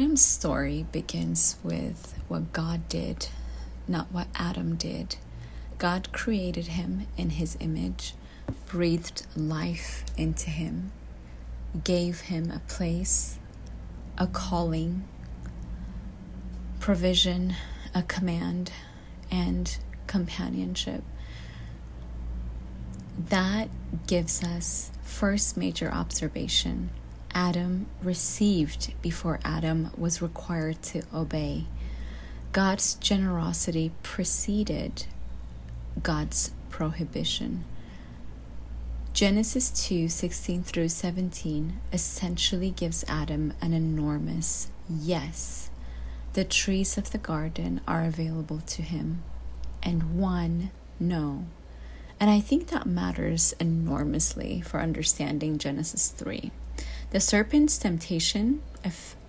Adam's story begins with what God did, not what Adam did. God created him in his image, breathed life into him, gave him a place, a calling, provision, a command, and companionship. That gives us first major observation. Adam received before Adam was required to obey. God's generosity preceded God's prohibition. Genesis 2:16 through 17 essentially gives Adam an enormous yes. The trees of the garden are available to him, and one no. And I think that matters enormously for understanding Genesis 3. The serpent's temptation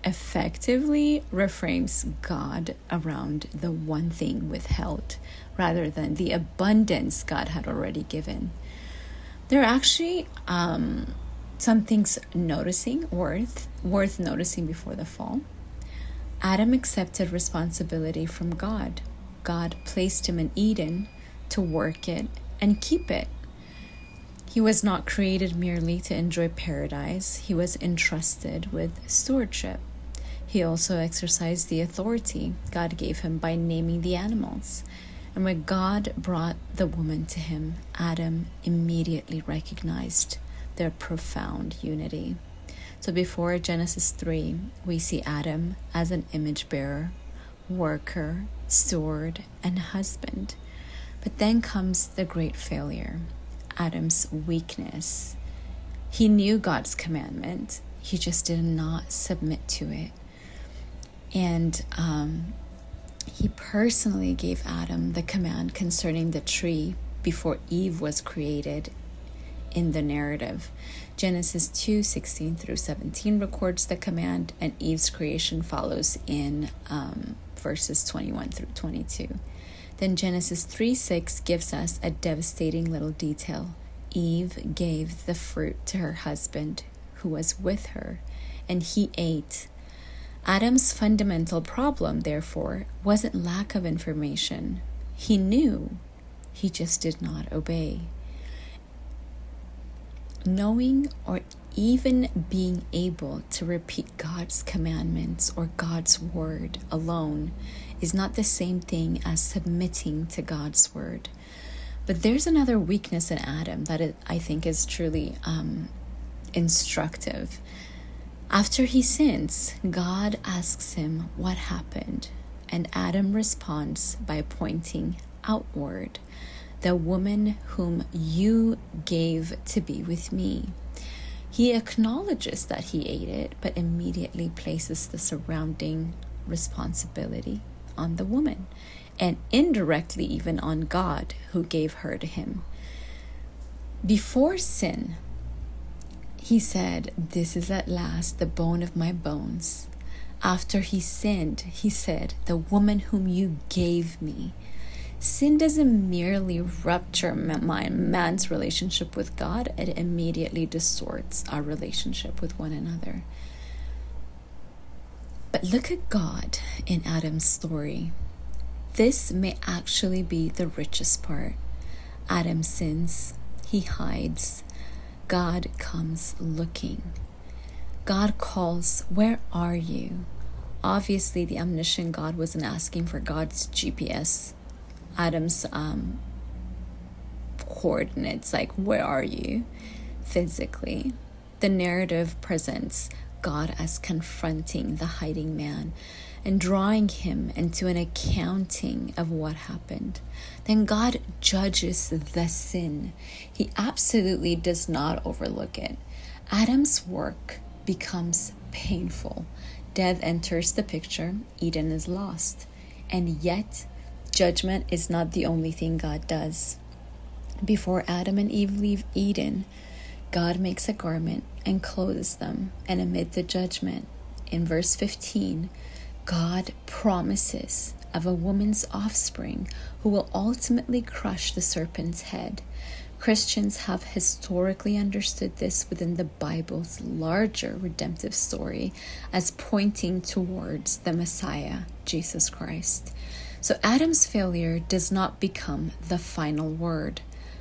effectively reframes God around the one thing withheld, rather than the abundance God had already given. There are actually some things worth noticing before the fall. Adam accepted responsibility from God. God placed him in Eden to work it and keep it. He was not created merely to enjoy paradise. He was entrusted with stewardship. He also exercised the authority God gave him by naming the animals. And when God brought the woman to him, Adam immediately recognized their profound unity. So before Genesis 3, we see Adam as an image bearer, worker, steward, and husband. But then comes the great failure. Adam's weakness. He knew God's commandment. He just did not submit to it. And he personally gave Adam the command concerning the tree before Eve was created in the narrative. Genesis 2:16 through 17 records the command, and Eve's creation follows in verses 21 through 22. Then Genesis 3:6 gives us a devastating little detail. Eve gave the fruit to her husband who was with her, and he ate. Adam's fundamental problem, therefore, wasn't lack of information. He knew, he just did not obey. Knowing or even being able to repeat God's commandments or God's word alone is not the same thing as submitting to God's word. But there's another weakness in Adam that I think is truly instructive. After he sins, God asks him what happened, and Adam responds by pointing outward. The woman whom you gave to be with me. He acknowledges that he ate it, but immediately places the surrounding responsibility on the woman, and indirectly even on God who gave her to him. Before sin, he said, "This is at last the bone of my bones." After he sinned, he said, "The woman whom you gave me." Sin doesn't merely rupture man's relationship with God, it immediately distorts our relationship with one another. But look at God in Adam's story. This may actually be the richest part. Adam sins, he hides. God comes looking. God calls, "Where are you?" Obviously, the omniscient God wasn't asking for God's GPS. Adam's coordinates, like, where are you physically? The narrative presents God as confronting the hiding man and drawing him into an accounting of what happened. Then God judges the sin. He absolutely does not overlook it. Adam's work becomes painful. Death enters the picture. Eden is lost. And yet, judgment is not the only thing God does. Before Adam and Eve leave Eden, God makes a garment and clothes them. And amid the judgment, in verse 15, God promises of a woman's offspring who will ultimately crush the serpent's head. Christians have historically understood this within the Bible's larger redemptive story as pointing towards the Messiah, Jesus Christ. So Adam's failure does not become the final word.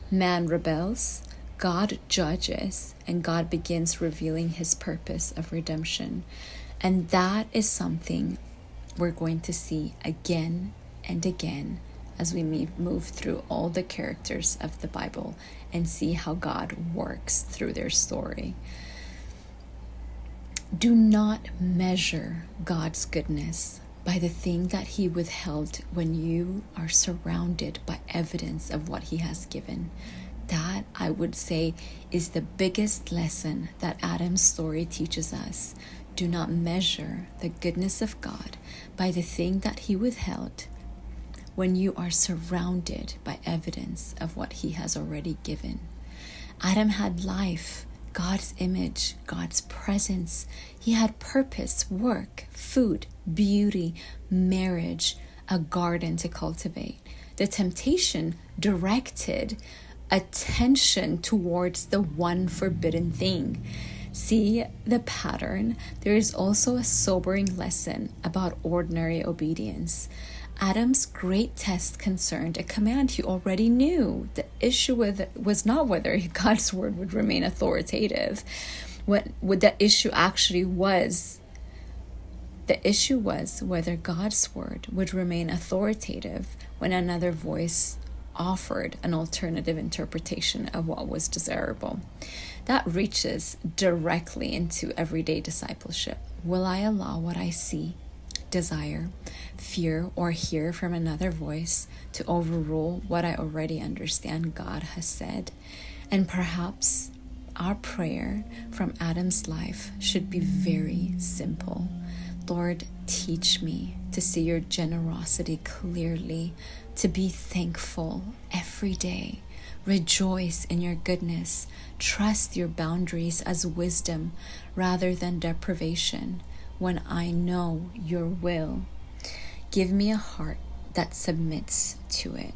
Man rebels, God judges, and God begins revealing his purpose of redemption. And that is something we're going to see again and again as we move through all the characters of the Bible and see how God works through their story. Do not measure God's goodness by the thing that he withheld when you are surrounded by evidence of what he has given. That, I would say, is the biggest lesson that Adam's story teaches us. Do not measure the goodness of God by the thing that he withheld when you are surrounded by evidence of what he has already given. Adam had life, God's image, God's presence. He had purpose, work, food, beauty, marriage, a garden to cultivate. The temptation directed attention towards the one forbidden thing. See the pattern? There is also a sobering lesson about ordinary obedience. Adam's great test concerned a command he already knew. The issue was not whether God's word would remain authoritative. The issue was whether God's word would remain authoritative when another voice offered an alternative interpretation of what was desirable. That reaches directly into everyday discipleship. Will I allow what I see, desire, fear, or hear from another voice to overrule what I already understand God has said? And perhaps our prayer from Adam's life should be very simple. Lord, teach me to see your generosity clearly, to be thankful every day, rejoice in your goodness, trust your boundaries as wisdom rather than deprivation when I know your will. Give me a heart that submits to it.